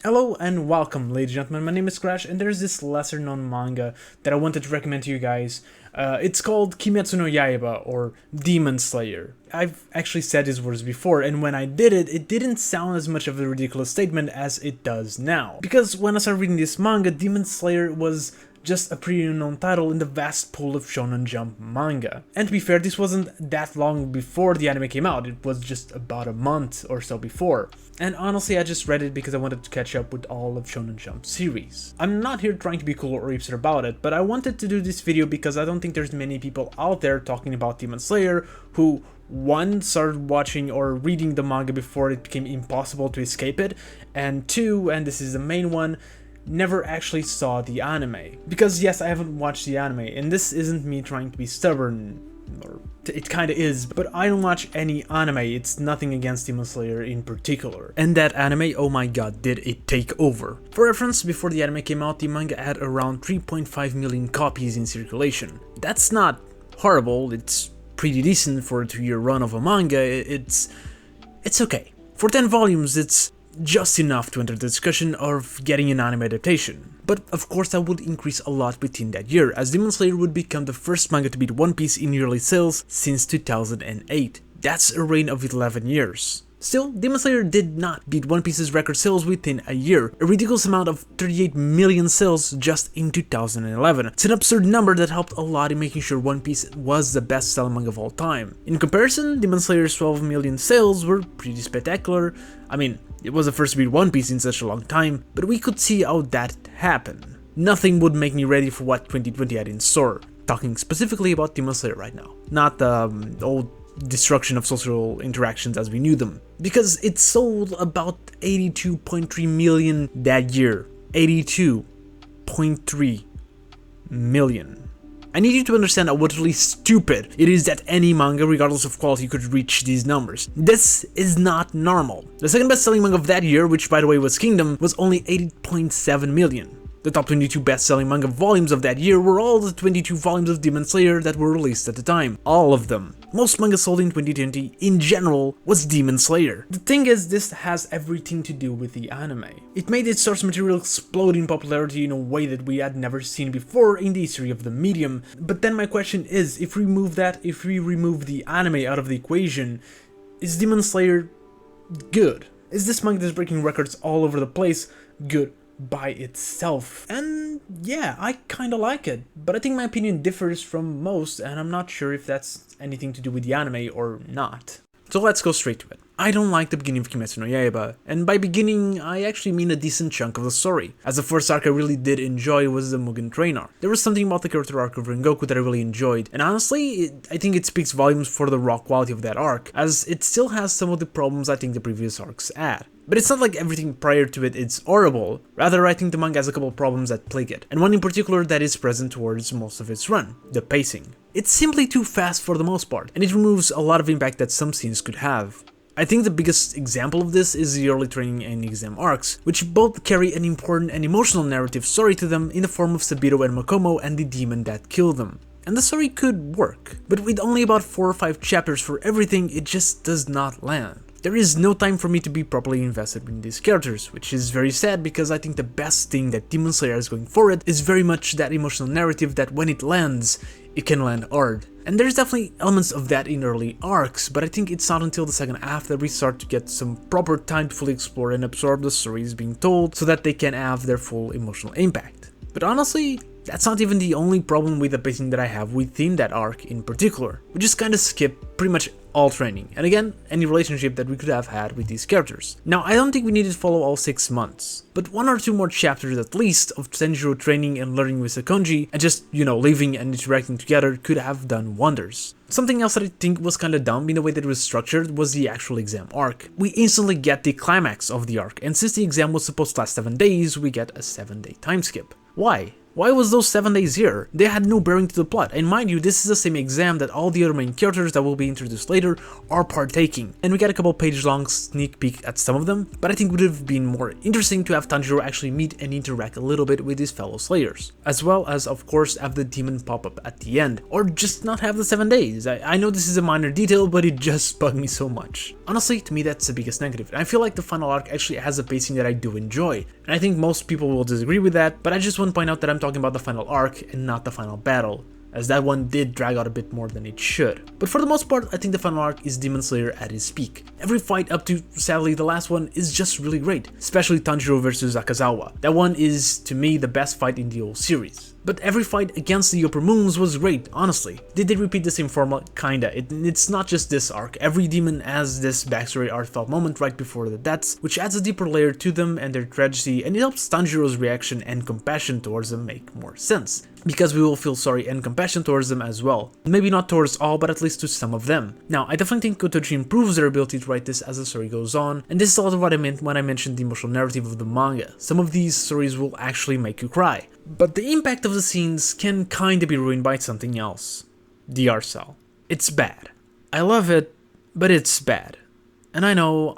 Hello and welcome, ladies and gentlemen. My name is Crash, and there's this lesser known manga that I wanted to recommend to you guys. It's called Kimetsu no Yaiba, or Demon Slayer. I've actually said these words before, and when I did it, it didn't sound as much of a ridiculous statement as it does now. Because when I started reading this manga, Demon Slayer was just a pretty unknown title in the vast pool of Shonen Jump manga. And to be fair, this wasn't that long before the anime came out, it was just about a month or so before. And honestly, I just read it because I wanted to catch up with all of Shonen Jump series. I'm not here trying to be cool or hipster about it, but I wanted to do this video because I don't think there's many people out there talking about Demon Slayer who, one, started watching or reading the manga before it became impossible to escape it, and two, and this is the main one, never actually saw the anime. Because yes, I haven't watched the anime, and this isn't me trying to be stubborn, or it kinda is, but I don't watch any anime. It's nothing against Demon Slayer in particular. And that anime, oh my god, did it take over. For reference, before the anime came out, the manga had around 3.5 million copies in circulation. That's not horrible, it's pretty decent for a 2-year run of a manga. It's okay. For 10 volumes, it's just enough to enter the discussion of getting an anime adaptation. But of course that would increase a lot within that year, as Demon Slayer would become the first manga to beat One Piece in yearly sales since 2008. That's a reign of 11 years. Still, Demon Slayer did not beat One Piece's record sales within a year, a ridiculous amount of 38 million sales just in 2011. It's an absurd number that helped a lot in making sure One Piece was the best-selling manga of all time. In comparison, Demon Slayer's 12 million sales were pretty spectacular. I mean, it was the first to beat One Piece in such a long time, but we could see how that happened. Nothing would make me ready for what 2020 had in store. Talking specifically about Demon Slayer right now, not the old destruction of social interactions as we knew them, because it sold about 82.3 million that year. 82.3 million. I need you to understand how utterly stupid it is that any manga, regardless of quality, could reach these numbers. This is not normal. The second best-selling manga of that year, which by the way was Kingdom, was only 80.7 million. The top 22 best-selling manga volumes of that year were all the 22 volumes of Demon Slayer that were released at the time. All of them. Most manga sold in 2020, in general, was Demon Slayer. The thing is, this has everything to do with the anime. It made its source material explode in popularity in a way that we had never seen before in the history of the medium. But then my question is, if we remove the anime out of the equation, is Demon Slayer good? Is this manga that's breaking records all over the place good by itself? And yeah, I kinda like it, but I think my opinion differs from most, and I'm not sure if that's anything to do with the anime or not. So let's go straight to it. I don't like the beginning of Kimetsu no Yaiba, and by beginning, I actually mean a decent chunk of the story, as the first arc I really did enjoy was the Mugen Train arc. There was something about the Character Arc of Goku that I really enjoyed, and honestly, I think it speaks volumes for the raw quality of that arc, as it still has some of the problems I think the previous arcs had. But it's not like everything prior to it is horrible, rather I think the manga has a couple of problems that plague it, and one in particular that is present towards most of its run: the pacing. It's simply too fast for the most part, and it removes a lot of impact that some scenes could have. I think the biggest example of this is the early training and exam arcs, which both carry an important and emotional narrative story to them in the form of Saburo and Makomo and the demon that killed them. And the story could work, but with only about 4 or 5 chapters for everything, it just does not land. There is no time for me to be properly invested in these characters, which is very sad because I think the best thing that Demon Slayer is going for it is very much that emotional narrative that when it lands, it can land hard. And there's definitely elements of that in early arcs, but I think it's not until the second half that we start to get some proper time to fully explore and absorb the stories being told so that they can have their full emotional impact. But honestly, that's not even the only problem with the pacing that I have within that arc in particular. We just kinda skip pretty much all training, and again, any relationship that we could have had with these characters. Now, I don't think we needed to follow all 6 months, but 1 or 2 more chapters at least of Tanjiro training and learning with Sakonji, and just, living and interacting together could have done wonders. Something else that I think was kinda dumb in the way that it was structured was the actual exam arc. We instantly get the climax of the arc, and since the exam was supposed to last 7 days, we get a 7-day time skip. Why? Why was those 7 days here? They had no bearing to the plot, and mind you, this is the same exam that all the other main characters that will be introduced later are partaking. And we got a couple page long sneak peek at some of them, but I think it would have been more interesting to have Tanjiro actually meet and interact a little bit with his fellow Slayers, as well as of course have the demon pop up at the end, or just not have the 7 days. I know this is a minor detail, but it just bugged me so much. Honestly, to me that's the biggest negative, and I feel like the final arc actually has a pacing that I do enjoy, and I think most people will disagree with that, but I just want to point out that I'm talking about the final arc and not the final battle, as that one did drag out a bit more than it should. But for the most part, I think the final arc is Demon Slayer at his peak. Every fight up to, sadly, the last one is just really great, especially Tanjiro versus Akazawa. That one is, to me, the best fight in the whole series. But every fight against the upper moons was great, honestly. Did they repeat the same formula? Kinda. It's not just this arc. Every demon has this backstory heartfelt moment right before the deaths, which adds a deeper layer to them and their tragedy, and it helps Tanjiro's reaction and compassion towards them make more sense, because we will feel sorry and compassion towards them as well. Maybe not towards all, but at least to some of them. Now, I definitely think Gotoji improves their ability to write this as the story goes on, and this is a lot of what I meant when I mentioned the emotional narrative of the manga. Some of these stories will actually make you cry. But the impact of the scenes can kinda be ruined by something else. The art style. It's bad. I love it, but it's bad. And I know,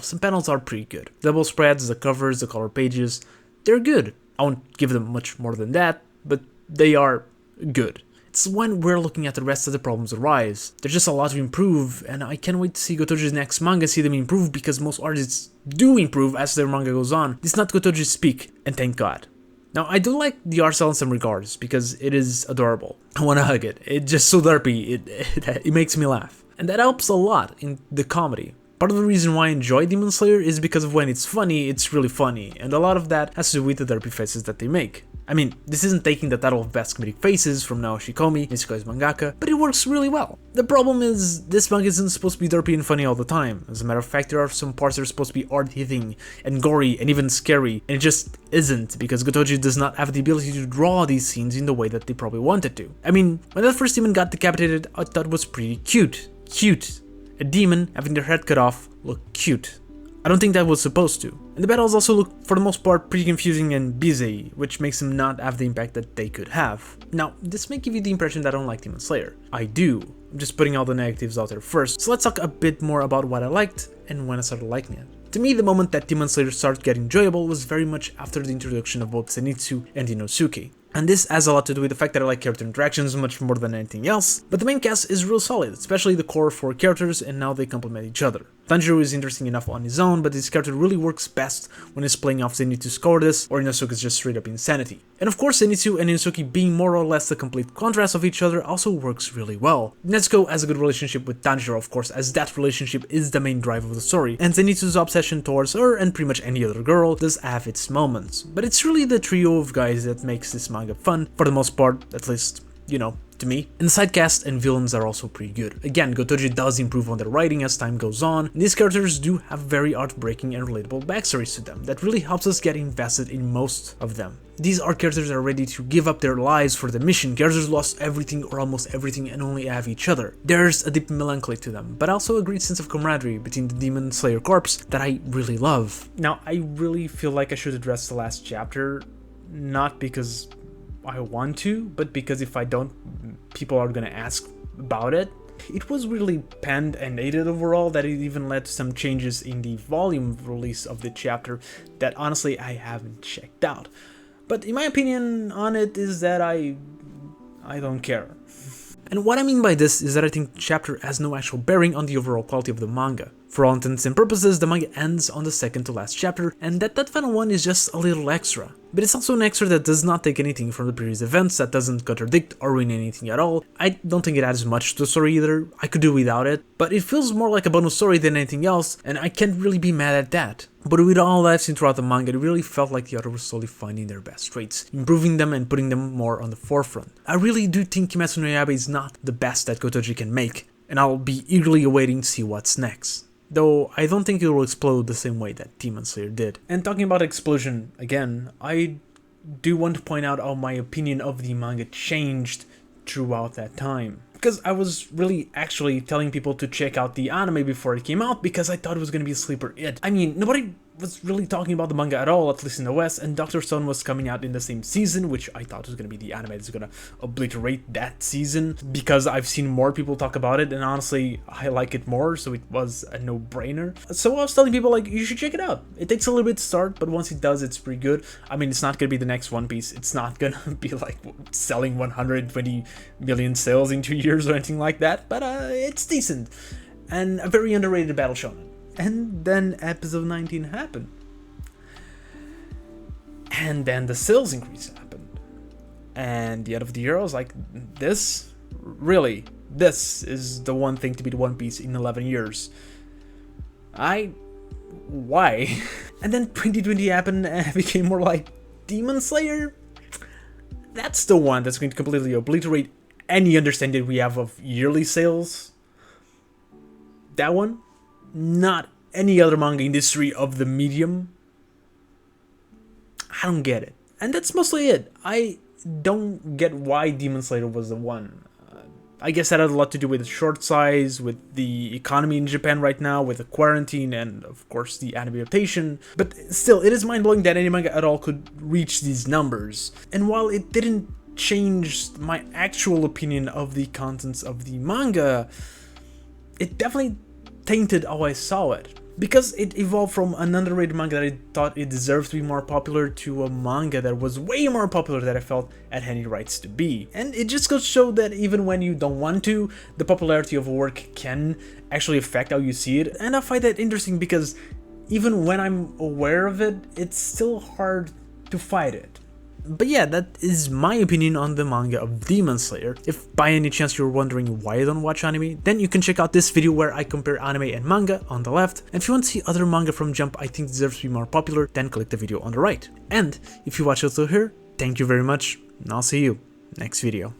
some panels are pretty good. Double spreads, the covers, the color pages, they're good. I won't give them much more than that, but they are good. It's when we're looking at the rest of the problems arise. There's just a lot to improve, and I can't wait to see Gotoji's next manga see them improve, because most artists do improve as their manga goes on. It's not Gotoji's peak, and thank God. Now, I do like the art style in some regards, because it is adorable. I wanna hug it. It's just so derpy, it makes me laugh. And that helps a lot in the comedy. Part of the reason why I enjoy Demon Slayer is because of when it's funny, it's really funny, and a lot of that has to do with the derpy faces that they make. I mean, this isn't taking the title of Best Comedic Faces from Naoshi Komi, Nishikai's mangaka, but it works really well. The problem is, this manga isn't supposed to be derpy and funny all the time. As a matter of fact, there are some parts that are supposed to be hard-hitting and gory and even scary, and it just isn't, because Gotoji does not have the ability to draw these scenes in the way that they probably wanted to. I mean, when that first demon got decapitated, I thought it was pretty cute. Cute. A demon having their head cut off looked cute. I don't think that was supposed to. And the battles also look, for the most part, pretty confusing and busy, which makes them not have the impact that they could have. Now, this may give you the impression that I don't like Demon Slayer. I do. I'm just putting all the negatives out there first. So let's talk a bit more about what I liked and when I started liking it. To me, the moment that Demon Slayer started getting enjoyable was very much after the introduction of both Zenitsu and Inosuke. And this has a lot to do with the fact that I like character interactions much more than anything else, but the main cast is real solid, especially the core 4 characters, and now they complement each other. Tanjiro is interesting enough on his own, but his character really works best when he's playing off Zenitsu's cowardice or Inosuke's just straight up insanity. And of course, Zenitsu and Inosuke being more or less the complete contrast of each other also works really well. Nezuko has a good relationship with Tanjiro, of course, as that relationship is the main drive of the story, and Zenitsu's obsession towards her and pretty much any other girl does have its moments. But it's really the trio of guys that makes this manga fun, for the most part, at least, you know, to me. And the side cast and villains are also pretty good. Again, Gotoji does improve on their writing as time goes on, and these characters do have very heartbreaking and relatable backstories to them that really helps us get invested in most of them. These are characters that are ready to give up their lives for the mission, characters lost everything or almost everything and only have each other. There's a deep melancholy to them, but also a great sense of camaraderie between the Demon Slayer Corps that I really love. Now, I really feel like I should address the last chapter, not because I want to, but because if I don't, people are gonna ask about it. It was really panned and hated overall that it even led to some changes in the volume release of the chapter that honestly I haven't checked out. But in my opinion on it is that I don't care. And what I mean by this is that I think the chapter has no actual bearing on the overall quality of the manga. For all intents and purposes, the manga ends on the second to last chapter, and that final one is just a little extra. But it's also an extra that does not take anything from the previous events, that doesn't contradict or ruin anything at all. I don't think it adds much to the story either, I could do without it, but it feels more like a bonus story than anything else, and I can't really be mad at that. But with all I've seen throughout the manga, it really felt like the author was slowly finding their best traits, improving them and putting them more on the forefront. I really do think Kimetsu no Yaiba is not the best that Gotoji can make, and I'll be eagerly awaiting to see what's next. Though I don't think it will explode the same way that Demon Slayer did. And talking about explosion again, I do want to point out how my opinion of the manga changed throughout that time. Because I was really actually telling people to check out the anime before it came out because I thought it was going to be a sleeper hit. I mean, nobody was really talking about the manga at all, at least in the West, and Dr. Stone was coming out in the same season, which I thought was going to be the anime that's going to obliterate that season, because I've seen more people talk about it, and honestly, I like it more, so it was a no-brainer. So I was telling people, like, you should check it out. It takes a little bit to start, but once it does, it's pretty good. I mean, it's not going to be the next One Piece. It's not going to be, like, selling 120 million sales in 2 years or anything like that, but it's decent. And a very underrated battle shonen. And then episode 19 happened. And then the sales increase happened. And the end of the year, I was like, this is the one thing to beat One Piece in 11 years. Why? And then 2020 happened and it became more like Demon Slayer. That's the one that's going to completely obliterate any understanding we have of yearly sales. That one. Not any other manga industry of the medium. I don't get it. And that's mostly it. I don't get why Demon Slayer was the one. I guess that had a lot to do with the short size, with the economy in Japan right now, with the quarantine, and of course the anime adaptation. But still, it is mind-blowing that any manga at all could reach these numbers. And while it didn't change my actual opinion of the contents of the manga, it definitely tainted how I saw it, because it evolved from an underrated manga that I thought it deserved to be more popular to a manga that was way more popular that I felt it had any rights to be. And it just goes to show that even when you don't want to, the popularity of a work can actually affect how you see it. And I find that interesting because even when I'm aware of it, it's still hard to fight it. But yeah, that is my opinion on the manga of Demon Slayer. If by any chance you're wondering why I don't watch anime, then you can check out this video where I compare anime and manga on the left. And if you want to see other manga from Jump I think deserves to be more popular, then click the video on the right. And if you watched until here, thank you very much, and I'll see you next video.